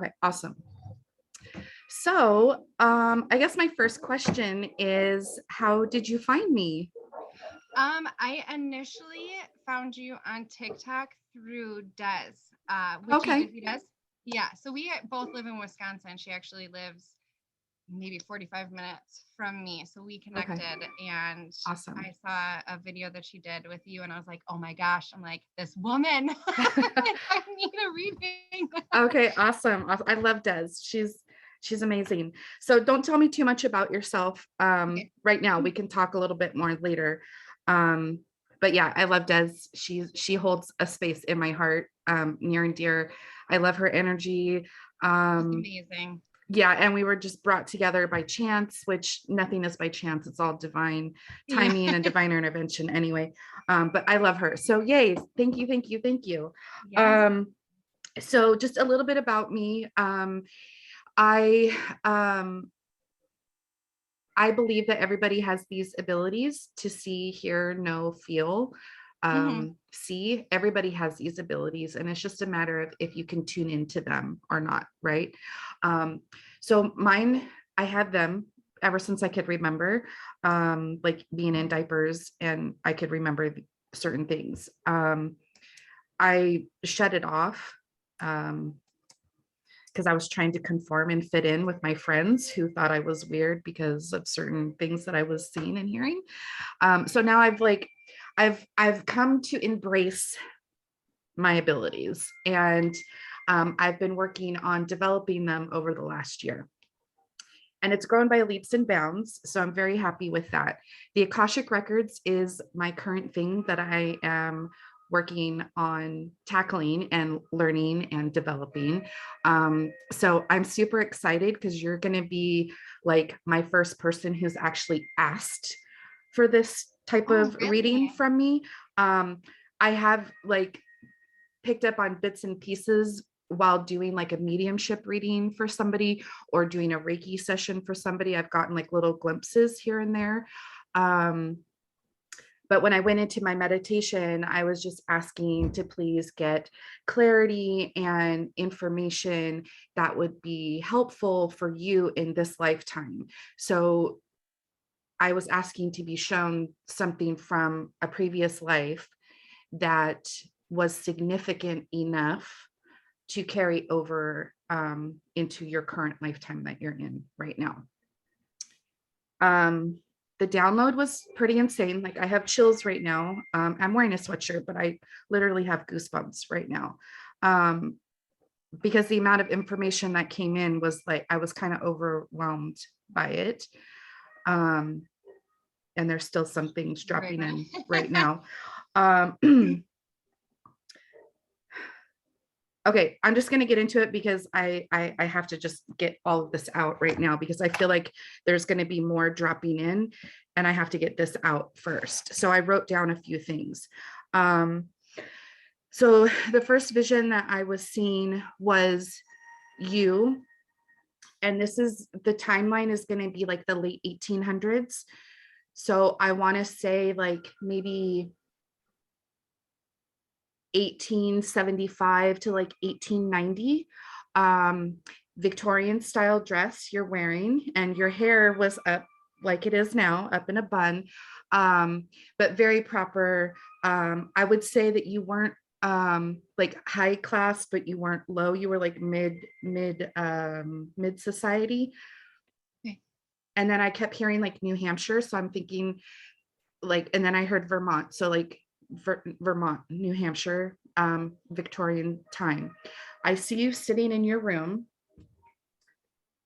Okay, awesome. So, I guess my first question is, how did you find me? I initially found you on TikTok through Des, Witchy Okay, Dizzy Des. Yeah, so we both live in Wisconsin. She actually lives maybe 45 minutes from me. So we okay, connected and awesome. I saw a video that she did with you and I was like, oh my gosh, I'm like, this woman, I need a reading. Okay, awesome. I love Des. She's amazing. So don't tell me too much about yourself Okay. right now. We can talk a little bit more later. Um, but yeah, I love Des. She holds a space in my heart, near and dear. I love her energy. She's Um, amazing. yeah, and we were just brought together by chance, which nothing is by chance. It's all divine Yeah. timing and divine intervention anyway. But I love her. So yay, thank you, thank you, thank you. Yeah. Um, so just a little bit about me. I I believe that everybody has these abilities to see, hear, know, feel, Hmm. see. Everybody has these abilities, and it's just a matter of if you can tune into them or not, right? Um, so mine, I had them ever since I could remember, like being in diapers, and I could remember certain things. I shut it off. Um, because I was trying to conform and fit in with my friends who thought I was weird because of certain things that I was seeing and hearing. So now I've come to embrace my abilities, and I've been working on developing them over the last year. And it's grown by leaps and bounds. So I'm very happy with that. The Akashic Records is my current thing that I am working on tackling and learning and developing. So I'm super excited because you're going to be like my first person who's actually asked for this type Oh, of reading really? from me. I have like picked up on bits and pieces while doing like a mediumship reading for somebody or doing a Reiki session for somebody. I've gotten like little glimpses here and there. Um, but when I went into my meditation, I was just asking to please get clarity and information that would be helpful for you in this lifetime. So I was asking to be shown something from a previous life that was significant enough to carry over into your current lifetime that you're in right now. Um, the download was pretty insane. Like I have chills right now. I'm wearing a sweatshirt, but I literally have goosebumps right now. Um, because the amount of information that came in was like, I was kind of overwhelmed by it. Um, and there's still some things Right dropping now. in right now. Um, okay, I'm just going to get into it because I have to just get all of this out right now because I feel like there's going to be more dropping in and I have to get this out first. So I wrote down a few things. Um, so the first vision that I was seeing was you, and this is the timeline is going to be like the late 1800s. So I want to say like maybe 1875 to like 1890. Victorian style dress you're wearing, and your hair was up like it is now, up in a bun, but very proper. I would say that you weren't like high class, but you weren't low. You were like mid society. Okay. And then I kept hearing like New Hampshire, so I'm thinking like, and then I heard Vermont, so like Vermont, New Hampshire, Victorian time. I see you sitting in your room,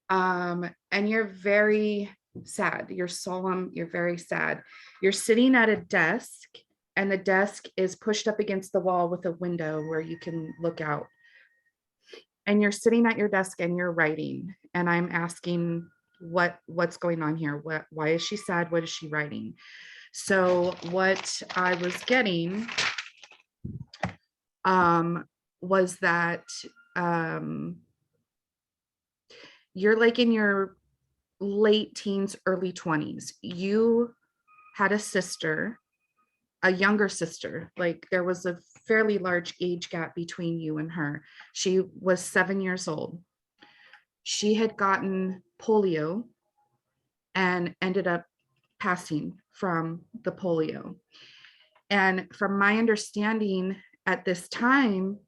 and you're very sad. You're solemn. You're very sad. You're sitting at a desk, and the desk is pushed up against the wall with a window where you can look out. And you're sitting at your desk and you're writing. And I'm asking, what's going on here? Why is she sad? What is she writing? So what I was getting was that um, you're like in your late teens, early 20s. You had a sister, a younger sister. Like there was a fairly large age gap between you and her. She was 7 years old. she had gotten polio and ended up passing from the polio. And from my understanding at this time,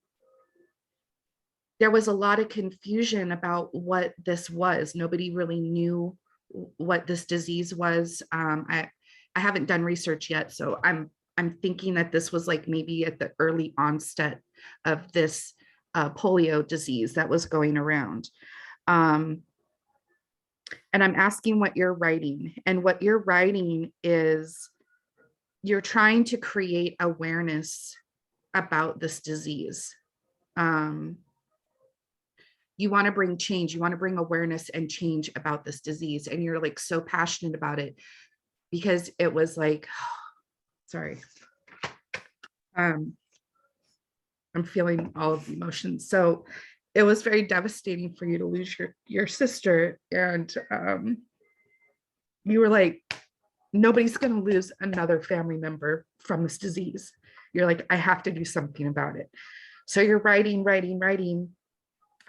there was a lot of confusion about what this was. Nobody really knew what this disease was. I haven't done research yet, so I'm thinking that this was like maybe at the early onset of this polio disease that was going around. And I'm asking what you're writing, and what you're writing is you're trying to create awareness about this disease. You want to bring change, you want to bring awareness and change about this disease, and you're like so passionate about it because it was like, sorry, I'm feeling all of the emotions. So it was very devastating for you to lose your sister, and you were like, nobody's going to lose another family member from this disease. You're like, I have to do something about it. So you're writing,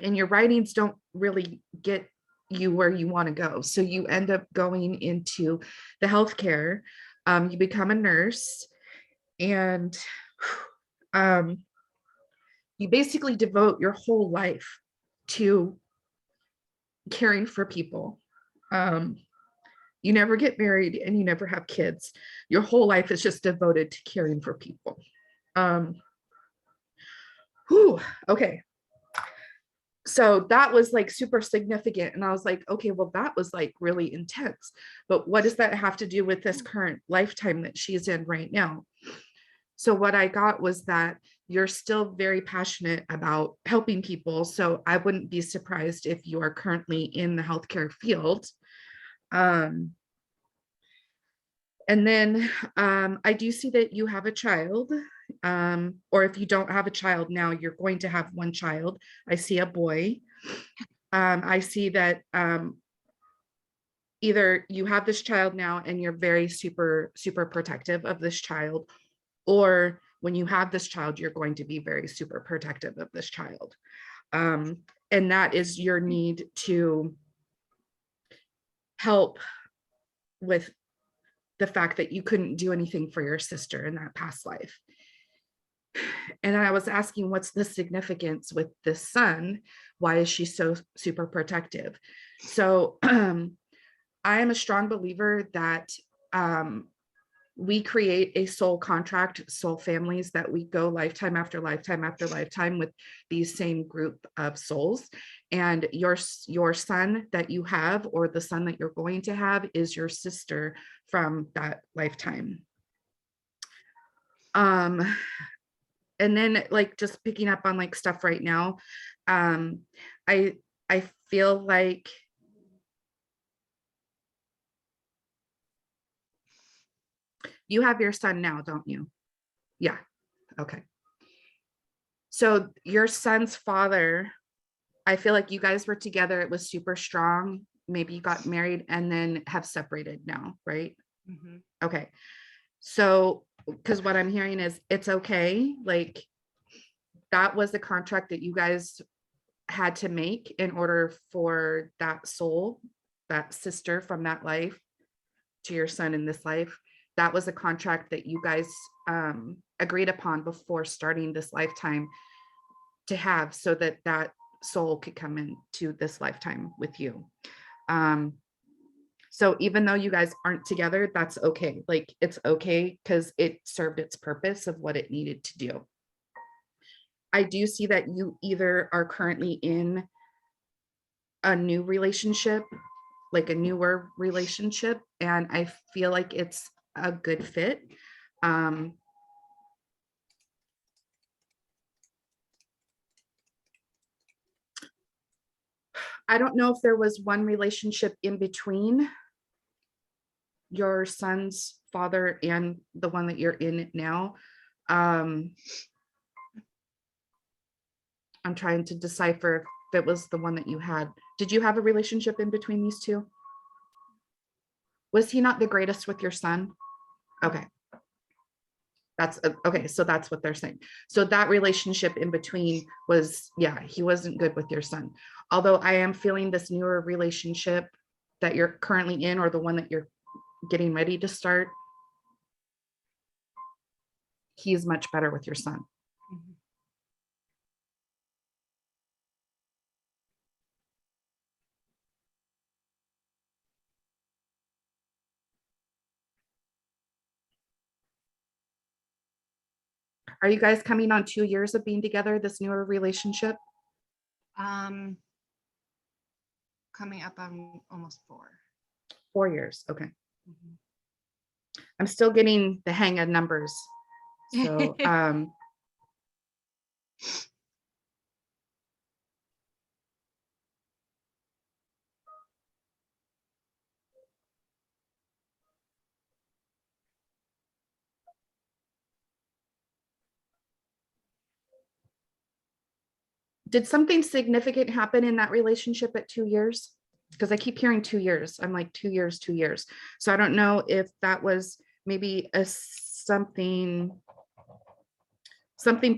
and your writings don't really get you where you want to go. So you end up going into the healthcare. You become a nurse, and you basically devote your whole life to caring for people. You never get married and you never have kids. Your whole life is just devoted to caring for people. Okay. So that was like super significant. And I was like, okay, well, that was like really intense. But what does that have to do with this current lifetime that she's in right now? So what I got was that you're still very passionate about helping people. So I wouldn't be surprised if you are currently in the healthcare field. And then I do see that you have a child, or if you don't have a child now, you're going to have one child. I see a boy. I see that either you have this child now and you're very super protective of this child, or when you have this child, you're going to be very super protective of this child. And that is your need to help with the fact that you couldn't do anything for your sister in that past life. And I was asking, what's the significance with this son? Why is she so super protective? So I am a strong believer that we create a soul contract, soul families, that we go lifetime after lifetime after lifetime with these same group of souls. And your son that you have, or the son that you're going to have, is your sister from that lifetime. And then like just picking up on like stuff right now, I feel like you have your son now, don't you? Yeah. Okay. So your son's father, I feel like you guys were together. It was super strong. Maybe you got married and then have separated now, right? Mm-hmm. Okay. So, because what I'm hearing is it's okay. Like that was the contract that you guys had to make in order for that soul, that sister from that life, to your son in this life. That was a contract that you guys agreed upon before starting this lifetime to have, so that that soul could come into this lifetime with you. So even though you guys aren't together, that's okay. Like it's okay because it served its purpose of what it needed to do. I do see that you either are currently in a new relationship, like a newer relationship, and I feel like it's a good fit. I don't know if there was one relationship in between your son's father and the one that you're in now. I'm trying to decipher if it was the one that you had. Did you have a relationship in between these two? Was he not the greatest with your son? Okay. That's okay. So that's what they're saying. So that relationship in between was, yeah, he wasn't good with your son. Although I am feeling this newer relationship that you're currently in, or the one that you're getting ready to start, he's much better with your son. Mhm. Are you guys coming on 2 years of being together, this newer relationship? Um, coming up on almost 4. 4 years. Okay. Mhm. I'm still getting the hang of numbers. So did something significant happen in that relationship at 2 years? Because I keep hearing 2 years. I'm like 2 years, 2 years. So I don't know if that was maybe a something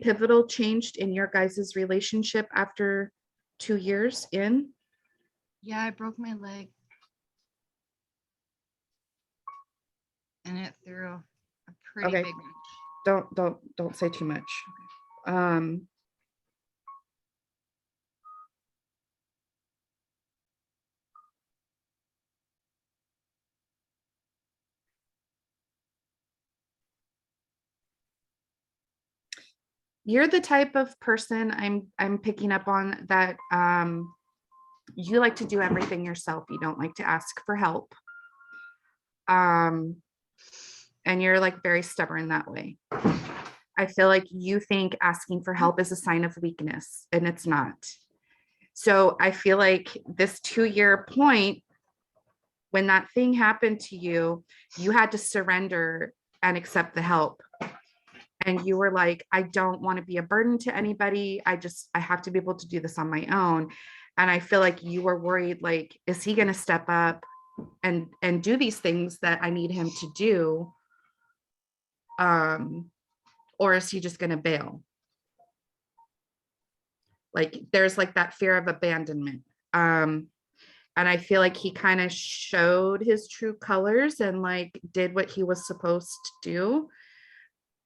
pivotal changed in your guys' relationship after 2 years in. Yeah, I broke my leg. And it threw a pretty Okay. big wrench. Don't say too much. Um, you're the type of person I'm picking up on that you like to do everything yourself. You don't like to ask for help. And you're like very stubborn that way. I feel like you think asking for help is a sign of weakness, and it's not. So I feel like this 2 year point, when that thing happened to you, you had to surrender and accept the help. And you were like, I don't want to be a burden to anybody. I have to be able to do this on my own. And I feel like you were worried, like, is he going to step up and do these things that I need him to do? Or is he just going to bail? Like there's like that fear of abandonment. And I feel like he kind of showed his true colors and like did what he was supposed to do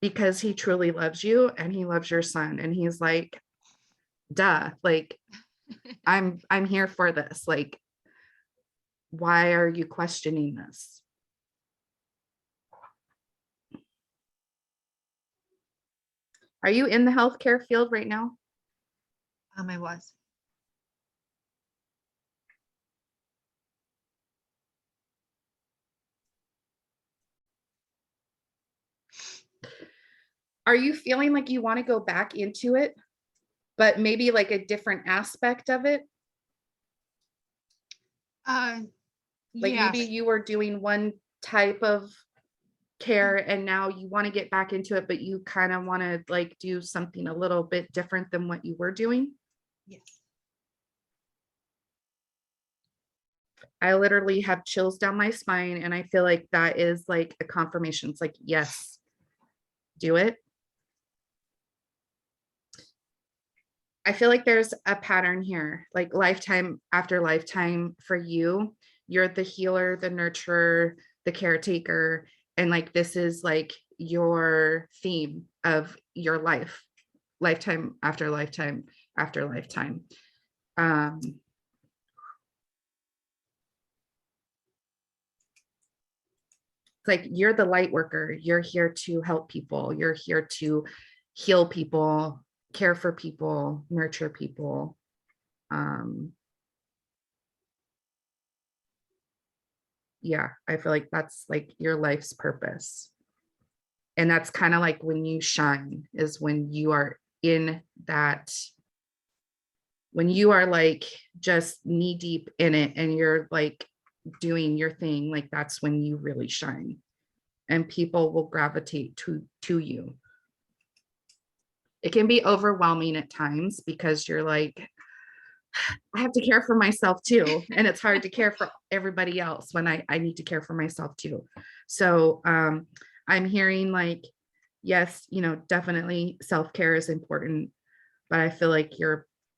because he truly loves you and he loves your son. And he's like, duh, like I'm here for this. Like, why are you questioning this? Are you in the healthcare field right now? I was. Are you feeling like you want to go back into it, but maybe like a different aspect of it? Like maybe Yes. you were doing one type of care and now you want to get back into it, but you kind of want to like do something a little bit different than what you were doing. Yes. I literally have chills down my spine and I feel like that is like a confirmation. It's like, yes, do it. I feel like there's a pattern here, like lifetime after lifetime for you. You're the healer, the nurturer, the caretaker. And like this is like your theme of your life, lifetime after lifetime after lifetime. Um, it's like you're the light worker. You're here to help people. You're here to heal people, care for people, nurture people. Yeah, I feel like that's like your life's purpose. And that's kind of like when you shine, is when you are in that, when you are like just knee deep in it and you're like doing your thing, like that's when you really shine and people will gravitate to you. It can be overwhelming at times because you're like, I have to care for myself too. And it's hard to care for everybody else when I need to care for myself too. So I'm hearing like yes, definitely self-care is important, but I feel like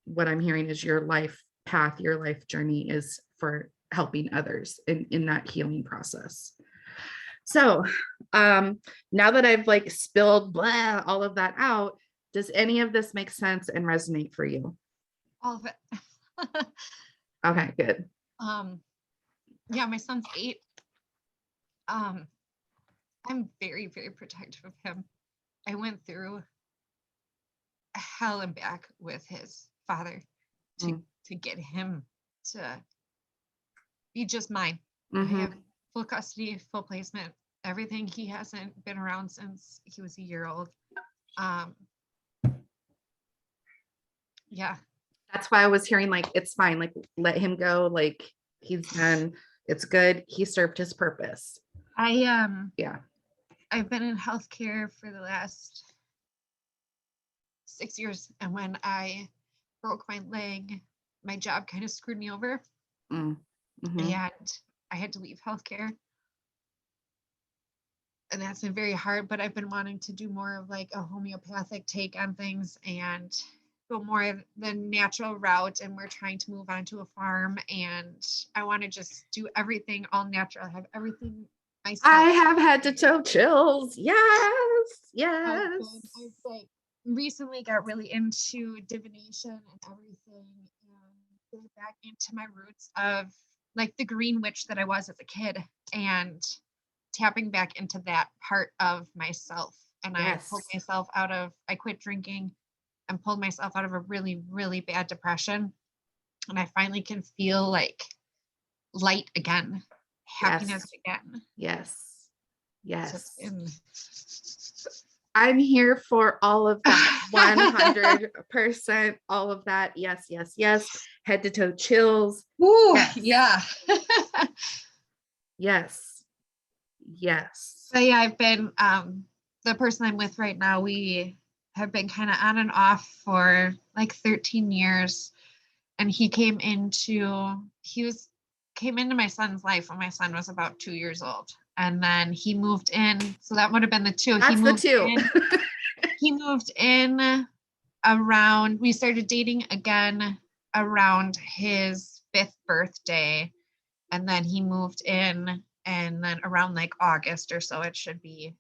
what I'm hearing is your life path, your life journey is for helping others in that healing process. So, now that I've like spilled blah, all of that out, does any of this make sense and resonate for you? All of it. Okay, good. Yeah, my son's 8. Um, I'm very, very protective of him. I went through hell and back with his father to Mm. to get him to be just mine. I Mm-hmm. have full custody, full placement, everything. He hasn't been around since he was a year old. Um, yeah, That's why I was hearing like it's fine, like let him go, like he's done, it's good, he served his purpose. I Yeah. I've been in healthcare for the last 6 years, and when I broke my leg, my job kind of screwed me over, Mm. Mm-hmm. and I had to leave healthcare. And that's been very hard, but I've been wanting to do more of like a homeopathic take on things and go more of the natural route. And we're trying to move on to a farm, and I want to just do everything all natural, have everything I myself. have had to toe chills. Yes. I've Yes. like recently got really into divination and everything, and getting back into my roots of like the green witch that I was as a kid, and tapping back into that part of myself. And I Yes. pulled myself out of, I quit drinking and pulled myself out of a really, really bad depression. And I finally can feel like light again, happiness Yes. again. Yes. So it's Yes. been I'm here for all of that. 100%. All of that. Yes. Yes. Yes. Head to toe chills. Ooh, Yes. yeah. Yes. Yes. So yeah, I've been the person I'm with right now, we have been kind of on and off for like 13 years. And came into my son's life when my son was about 2 years old. And then he moved in. So that would have been the two. That's the two. He moved in around, we started dating again around his 5th birthday. And then he moved in, and then around like August or so, it should be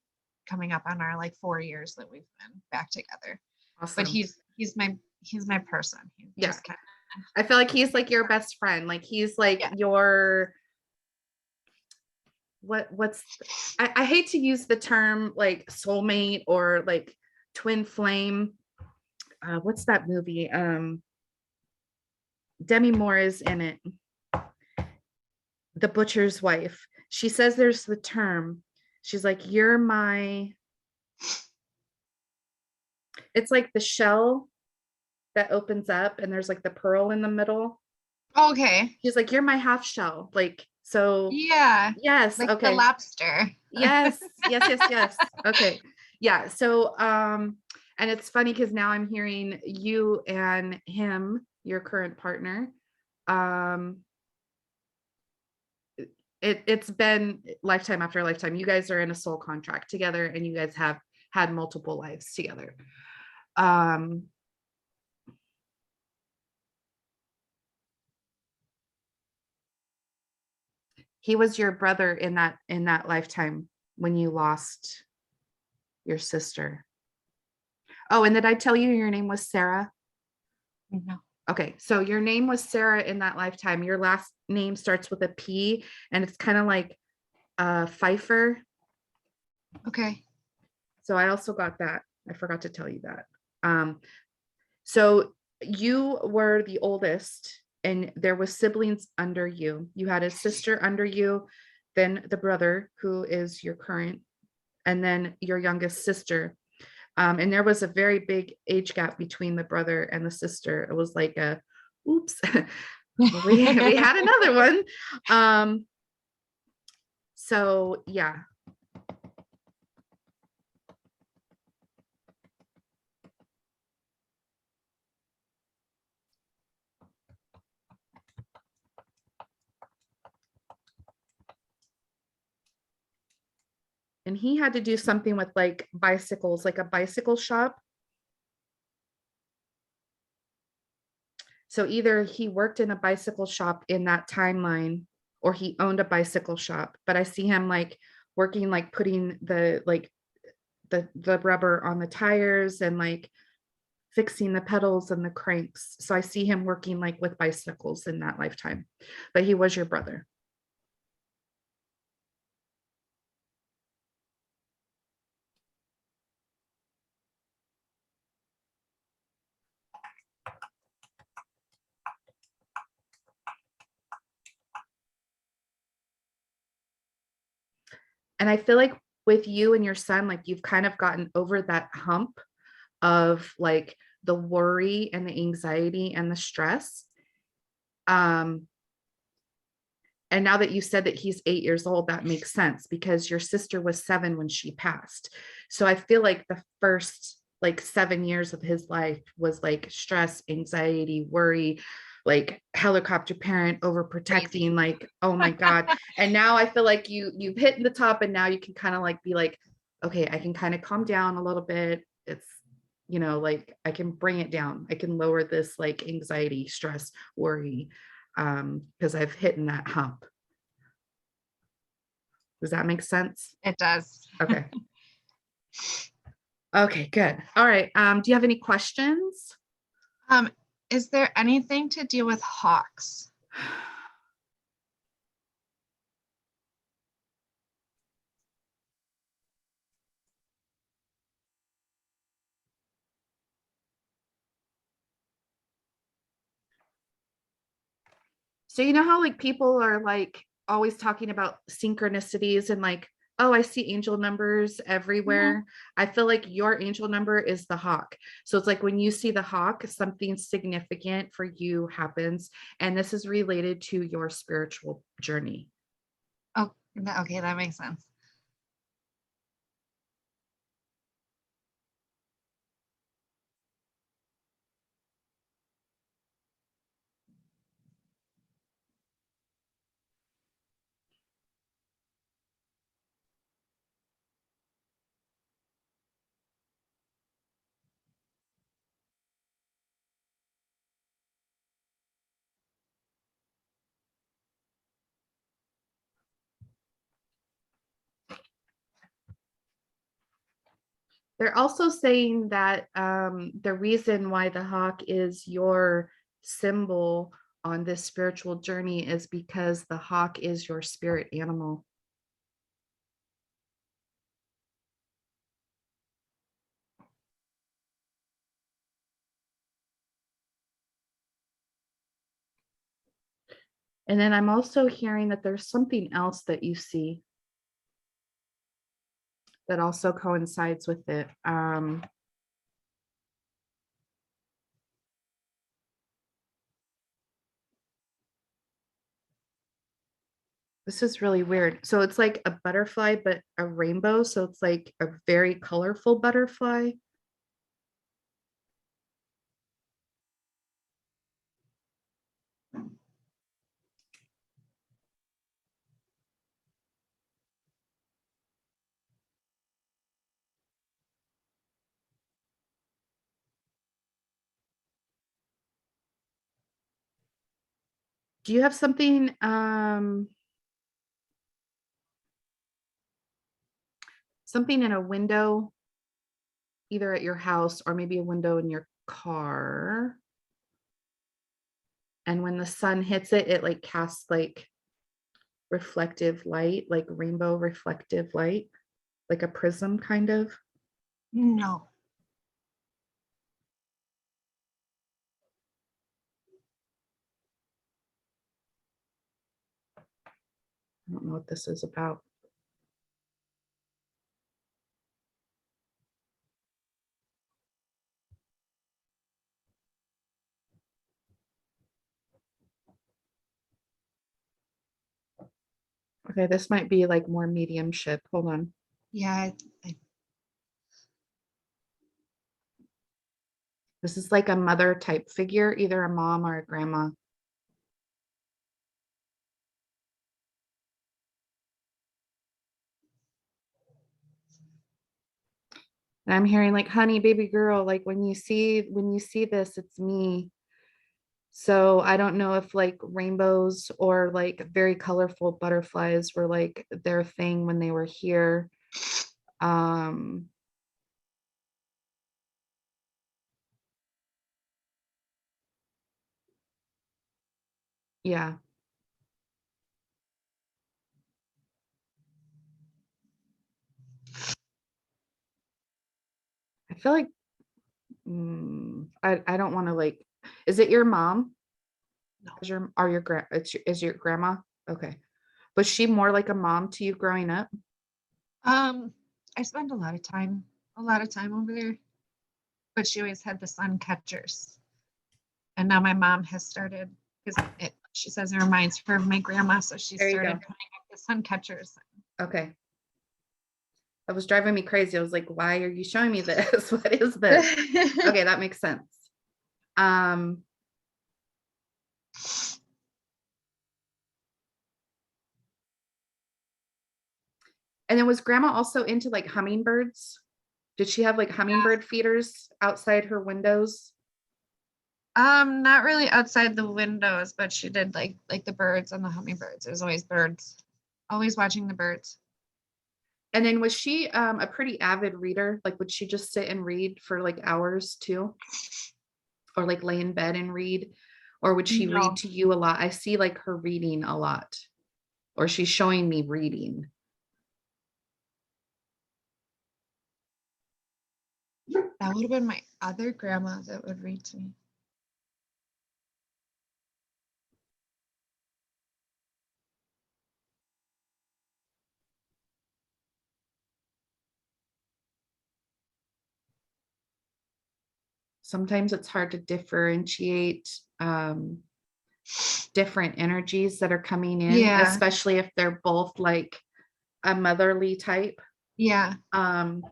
coming up on our like 4 years that we've been back together. But Awesome. he's my person. He's Yeah. just kind I feel like he's like your best friend. Like he's like yeah. your what's I hate to use the term like soulmate or like twin flame. What's that movie? Demi Moore is in it. The Butcher's Wife. She says there's the term. She's like, you're my, it's like the shell that opens up and there's like the pearl in the middle. Okay. She's like, you're my half shell. Like, so Yeah. yes, Like the okay. lobster. Yes, yes, yes, yes. Okay. Yeah. So and it's funny because now I'm hearing you and him, your current partner. Um it's been lifetime after lifetime. You guys are in a soul contract together and you guys have had multiple lives together. Um he was your brother in that lifetime when you lost your sister. Oh, and did I tell you your name was Sarah? No. Okay, so your name was Sarah in that lifetime. Your last name starts with a P, and it's kind of like Pfeiffer. Okay. So I also got that. I forgot to tell you that. So you were the oldest, and there was siblings under you. You had a sister under you, then the brother who is your current, and then your youngest sister. And there was a very big age gap between the brother and the sister. It was like a, oops, we had another one. So yeah. And he had to do something with like bicycles, like a bicycle shop. So either he worked in a bicycle shop in that timeline or he owned a bicycle shop. But I see him like working, like putting the like the rubber on the tires and like fixing the pedals and the cranks. So I see him working like with bicycles in that lifetime. But he was your brother. And I feel like with you and your son, like you've kind of gotten over that hump of like the worry and the anxiety and the stress. Um, and now that you said that he's 8 years old, that makes sense because your sister was 7 when she passed. So I feel like the first like 7 years of his life was like stress, anxiety, worry, like helicopter parent, overprotecting, like, oh my God. And now I feel like you've hit the top and now you can kind of like be like, okay, I can kind of calm down a little bit. It's, like I can bring it down. I can lower this like anxiety, stress, worry, because I've hit in that hump. Does that make sense? It does. Okay. Okay, good. All right. Do you have any questions? Is there anything to do with hawks? So you know how like people are like always talking about synchronicities and like, oh, I see angel numbers everywhere. I feel like your angel number is the hawk. So it's like when you see the hawk, something significant for you happens. And this is related to your spiritual journey. Oh, okay, that makes sense. They're also saying that the reason why the hawk is your symbol on this spiritual journey is because the hawk is your spirit animal. And then I'm also hearing that there's something else that you see that also coincides with it. This is really weird. So it's like a butterfly, but a rainbow. So it's like a very colorful butterfly. Do you have something, something in a window, either at your house or maybe a window in your car? And when the sun hits it, it like casts like reflective light, like rainbow reflective light, like a prism kind of. No. I don't know what this is about. Okay, this might be like more mediumship. Hold on. Yeah, This is like a mother type figure, either a mom or a grandma. And I'm hearing like, honey, baby girl, like when you see this, it's me. So I don't know if like rainbows or like very colorful butterflies were like their thing when they were here. Um, yeah, I feel like I don't want to like, is it your mom? No. Is your grandma? Okay. Was she more like a mom to you growing up? I spent a lot of time over there, but she always had the sun catchers. And now my mom has started because she says it reminds her of my grandma, so she There you started go. putting up the sun catchers. Okay. That was driving me crazy. I was like, why are you showing me this? What is this? Okay, that makes sense. Um, and then was grandma also into like hummingbirds? Did she have like hummingbird feeders outside her windows? Not really outside the windows, but she did like the birds and the hummingbirds. It was always birds. Always watching the birds. And then was she a pretty avid reader? Like would she just sit and read for like hours too? Or like lay in bed and read? Or would she read No. to you a lot? I see like her reading a lot, or she's showing me reading. That would have been my other grandma that would read to me. Sometimes it's hard to differentiate different energies that are coming in, Yeah. especially if they're both like a motherly type. Yeah. Um,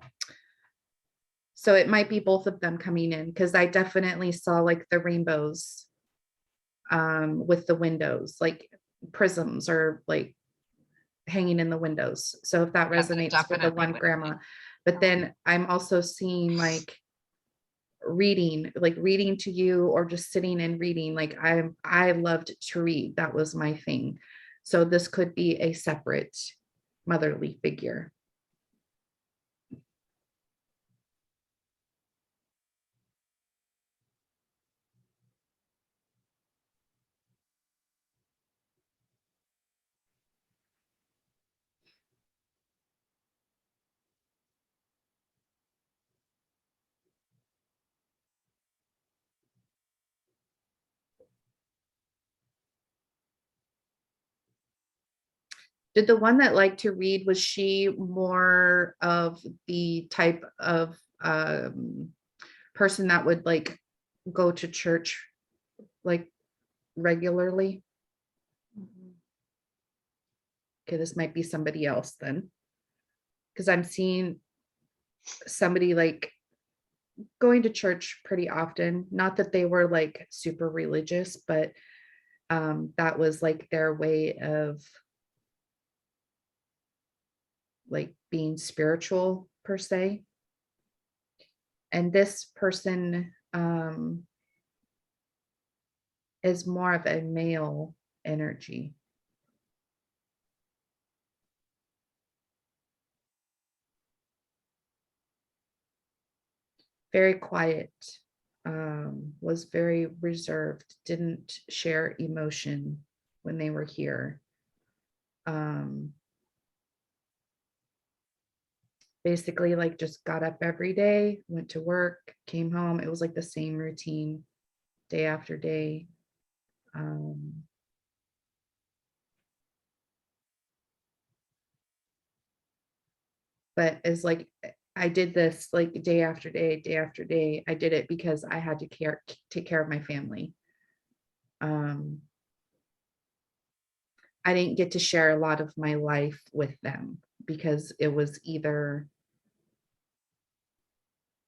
so it might be both of them coming in because I definitely saw like the rainbows with the windows, like prisms or like hanging in the windows. So if that Yeah, that resonates for the definitely one would grandma, but be. then I'm also seeing like reading to you or just sitting and reading. Like I loved to read. That was my thing. So this could be a separate motherly figure. Did the one that liked to read, was she more of the type of person that would like go to church like regularly? Mhm. Okay, this might be somebody else then. Because I'm seeing somebody like going to church pretty often. Not that they were like super religious, but that was like their way of like being spiritual per se. And this person is more of a male energy. Very quiet, was very reserved, didn't share emotion when they were here. Um, Basically, like just got up every day, went to work, came home. It was like the same routine day after day. Um, but as like I did this like day after day, day after day. I did it because I had to take care of my family. Um, I didn't get to share a lot of my life with them because it was either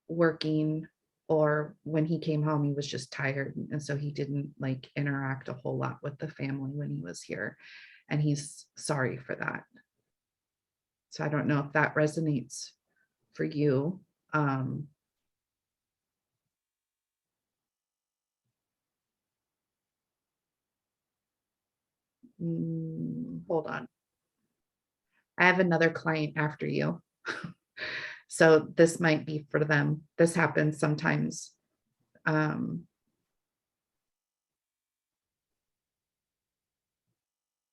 working or when he came home, he was just tired. And so he didn't like interact a whole lot with the family when he was here. And he's sorry for that. So I don't know if that resonates for you. Um, hold on. I have another client after you. So this might be for them. This happens sometimes.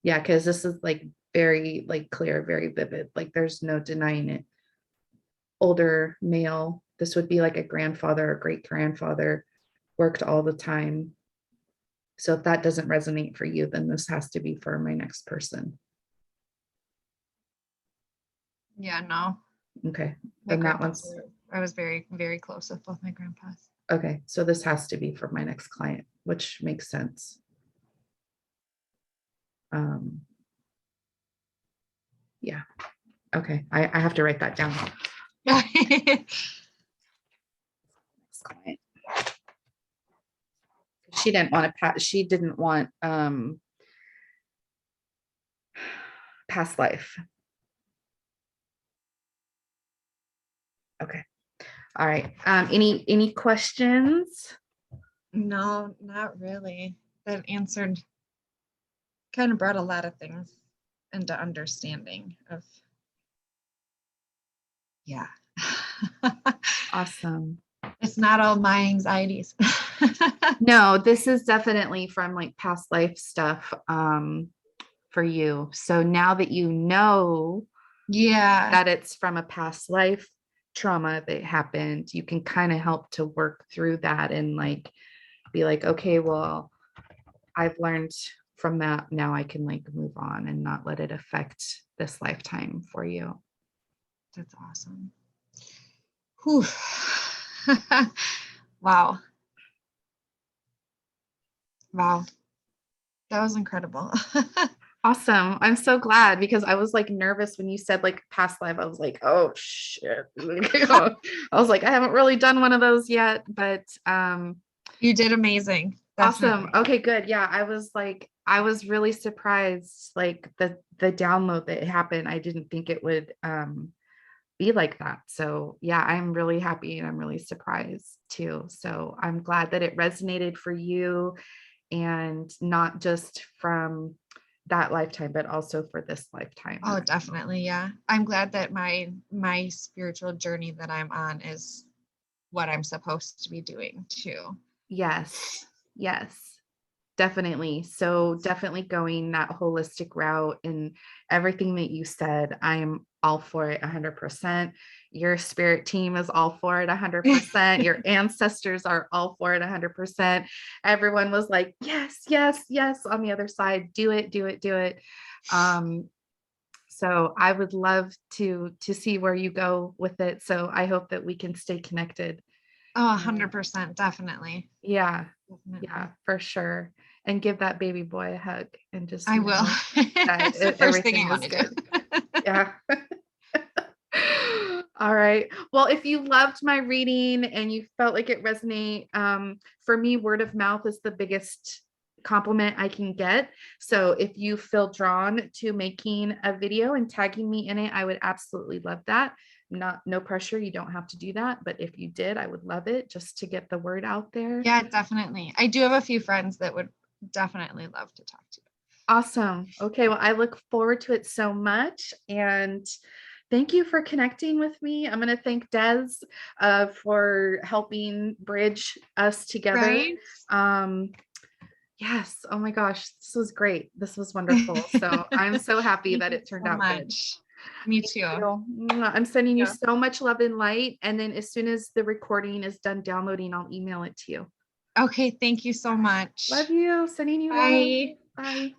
Yeah, because this is like very like clear, very vivid. Like there's no denying it. Older male, this would be like a grandfather or great grandfather, worked all the time. So if that doesn't resonate for you, then this has to be for my next person. Yeah, no. Okay, My then that grandpas one's I was very, very close with both my grandpas. okay. So this has to be for my next client, which makes sense. Um, yeah. Okay, I have to write that down. Next client. She didn't want to pass. She didn't want past life. Okay. All right. Any questions? No, not really. That answered, kind of brought a lot of things into understanding of, yeah. Awesome. It's not all my anxieties. No, this is definitely from like past life stuff for you. So now that you know Yeah, that it's from a past life trauma that happened, you can kind of help to work through that and like be like, okay, well, I've learned from that. Now I can like move on and not let it affect this lifetime for you. that's awesome. Whew. Wow. Wow. That was incredible. Awesome. I'm so glad because I was like nervous when you said like past life. I was like, oh shit. I was like, I haven't really done one of those yet, but You did amazing. awesome. Definitely. Okay, good. Yeah, I was like, I was really surprised like the download that happened. I didn't think it would be like that. So yeah, I'm really happy and I'm really surprised too. So I'm glad that it resonated for you and not just from that lifetime, but also for this lifetime. Oh, definitely. Yeah. I'm glad that my spiritual journey that I'm on is what I'm supposed to be doing too. Yes, yes, definitely. So definitely going that holistic route and everything that you said, I'm all for it 100%. Your spirit team is all for it 100%. Your ancestors are all for it 100%. Everyone was like, yes, yes, yes, on the other side, do it, do it, do it. So I would love to see where you go with it. So I hope that we can stay connected. Oh, 100%. Definitely. Yeah, Definitely. yeah, for sure. And give that baby boy a hug and just I will. know that It's the first thing I everything want is to good. do. Yeah. All right. Well, if you loved my reading and you felt like it resonate, for me, word of mouth is the biggest compliment I can get. So if you feel drawn to making a video and tagging me in it, I would absolutely love that. Not no pressure. You don't have to do that. But if you did, I would love it just to get the word out there. Yeah, definitely. I do have a few friends that would definitely love to talk to you. Awesome. Okay. Well, I look forward to it so much. And thank you for connecting with me. I'm going to thank Des for helping bridge us together. Right? Um, yes. Oh my gosh. This was great. This was wonderful. So I'm so happy Thank that you it turned so out good. much. Me Thank too. you. I'm sending you Yeah. so much love and light. And then as soon as the recording is done downloading, I'll email it to you. Okay, thank you so much. Love you. Sending you love. Bye. Bye.